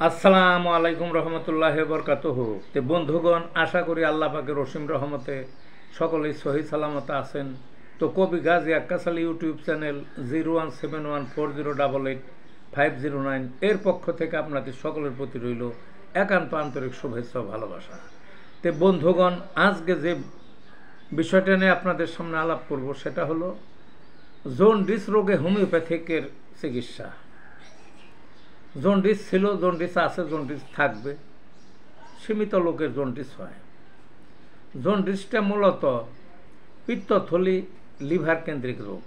আসসালামু আলাইকুম রহমতুল্লাহ বরকাতুহু। তে বন্ধুগণ, আশা করি আল্লাহ পাকের অসীম রহমতে সকলেই সহি সালামত আছেন। তো কবি গাজী আক্কাস আলী ইউটিউব চ্যানেল 017140885009 এর পক্ষ থেকে আপনাদের সকলের প্রতি রইল একান্ত আন্তরিক শুভেচ্ছা ও ভালোবাসা। তে বন্ধুগণ, আজকে যে বিষয়টা নিয়ে আপনাদের সামনে আলাপ করব সেটা হলো জন্ডিস রোগে হোমিওপ্যাথিকের চিকিৎসা। জন্ডিস ছিল, জন্ডিস আছে, জন্ডিস থাকবে। সীমিত লোকের জন্ডিস হয়। জন্ডিসটা মূলত পিত্তথলি লিভার কেন্দ্রিক রোগ।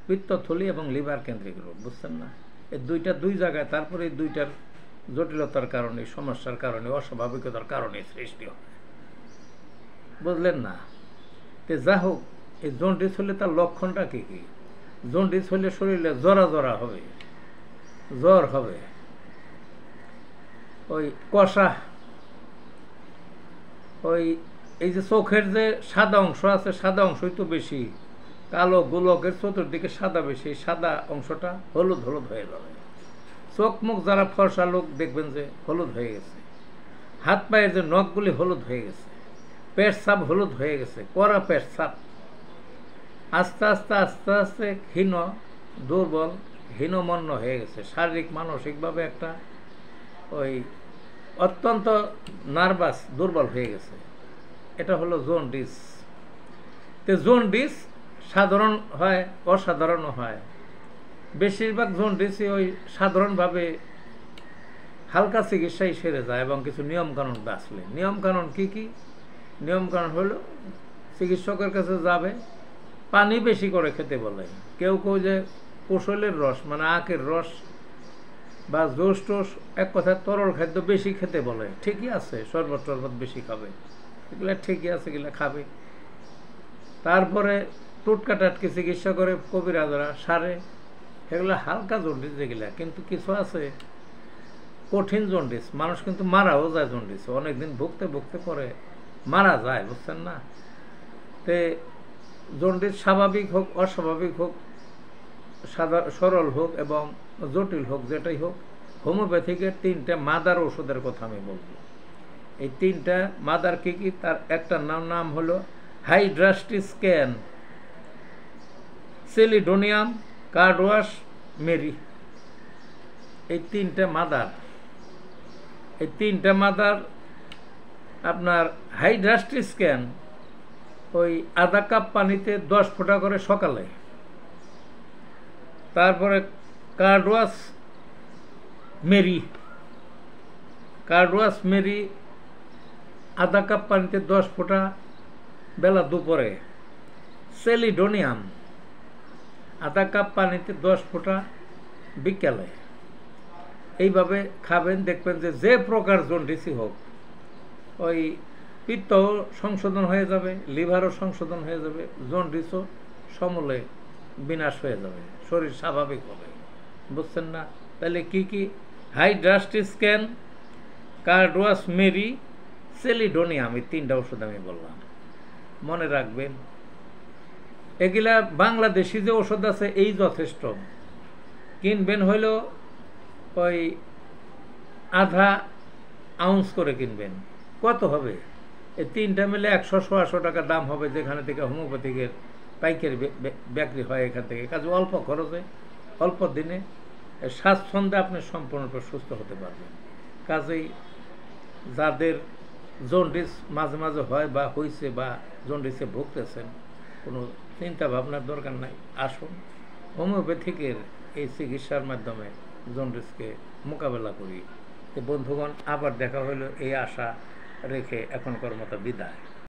পিত্তথলি এবং লিভার কেন্দ্রিক রোগ, বুঝছেন না? এই দুই জায়গায়, তারপরে এই দুইটার জটিলতার কারণে, সমস্যার কারণে, অস্বাভাবিকতার কারণে সৃষ্টি হয়, বুঝলেন না? তে যা হোক, এই জন্ডিস হলে তার লক্ষণটা কী কী? জন্ডিস হলে শরীরে জরা জরা হবে, জ্বর হবে, ওই কষা, ওই এই যে চোখের যে সাদা অংশ আছে, সাদা অংশই তো বেশি, কালো গোলকের চতুর্দিকে সাদা বেশি, সাদা অংশটা হলুদ হলুদ হয়ে যাবে। চোখ মুখ যারা ফর্সা লোক দেখবেন যে হলুদ হয়ে গেছে, হাত পায়ের যে নখগুলি হলুদ হয়ে গেছে, পেটসাপ হলুদ হয়ে গেছে, কড়া পেটসাপ, আস্তে আস্তে আস্তে আস্তে ক্ষীণ, দুর্বল, হীনমন্য হয়ে গেছে, শারীরিক মানসিকভাবে একটা ওই অত্যন্ত নার্ভাস, দুর্বল হয়ে গেছে। এটা হলো জন্ডিস। তো জন্ডিস সাধারণ হয়, অসাধারণও হয়। বেশিরভাগ জন্ডিসই ওই সাধারণভাবে হালকা চিকিৎসায় সেরে যায় এবং কিছু নিয়মকানুন বাঁচলে। নিয়মকানুন কী কী? নিয়মকানুন হলো চিকিৎসকের কাছে যাবে, পানি বেশি করে খেতে বলে। কেউ কেউ যে কোশলের রস মানে আখের রস বা জোস টোস, এক কথায় তরল খাদ্য বেশি খেতে বলে। ঠিকই আছে, শরবত টরবত বেশি খাবে, এগুলো ঠিকই আছে, এগুলো খাবে। তারপরে টুটকা টাটকি চিকিৎসা করে কবিরাজরা সারে, এগুলো হালকা জন্ডিস যেগুলা। কিন্তু কিছু আছে কঠিন জন্ডিস, মানুষ কিন্তু মারাও যায় জন্ডিস, অনেকদিন ভুগতে ভুগতে পরে মারা যায়, বুঝছেন না? তে জন্ডিস স্বাভাবিক হোক, অস্বাভাবিক হোক, সরল হোক এবং জটিল হোক, যেটাই হোক, হোমিওপ্যাথিকের 3টে মাদার ওষুধের কথা আমি বলব। এই 3টা মাদার কী কী? তার একটা নাম হলো হাইড্রাস্টিস্ক্যান, সেলিডোনিয়াম, কার্ডওয়াস, মেরি। এই 3টে মাদার। এই 3টে মাদার আপনার হাইড্রাস্টিস্ক্যান ওই আধা কাপ পানিতে 10 ফোঁটা করে সকালে। তারপরে কার্ডওয়াস মেরি আধা কাপ পানিতে 10 ফোঁটা বেলা দুপুরে। সেলিডোনিয়াম আধা কাপ পানিতে 10 ফোঁটা বিকেলে। এইভাবে খাবেন, দেখবেন যে যে প্রকার জন্ডিসই হোক, ওই পিত্তও সংশোধন হয়ে যাবে, লিভারও সংশোধন হয়ে যাবে, জন্ডিসও সমূলে বিনাশ হয়ে যাবে, শরীর স্বাভাবিক হবে, বুঝছেন না? তাহলে কি কি? হাইড্রাস্টিস্ক্যান, কার্ডওয়াস মেরি, সেলিডোনিয়াম, এই 3টা ওষুধ আমি বললাম। মনে রাখবেন, এগুলা বাংলাদেশি যে ওষুধ আছে এই যথেষ্ট। কিনবেন হইল ওই আধা আউন্স করে কিনবেন। কত হবে? এই 3টা মিলে 100-150 টাকা দাম হবে, যেখানে থেকে হোমিওপ্যাথিকের পাইকারি বিক্রি হয় এখান থেকে। কাজে অল্প খরচে, অল্প দিনে, স্বাচ্ছন্দ্যে আপনি সম্পূর্ণরূপে সুস্থ হতে পারবেন। কাজেই যাদের জন্ডিস মাঝে মাঝে হয় বা হয়েছে বা জন্ডিসে ভুগতেছেন, কোনো চিন্তা ভাবনার দরকার নাই। আসুন হোমিওপ্যাথিকের এই চিকিৎসার মাধ্যমে জন্ডিসকে মোকাবেলা করি। বন্ধুগণ, আবার দেখা হলো এই আশা রেখে এখনকার মতো বিদায়।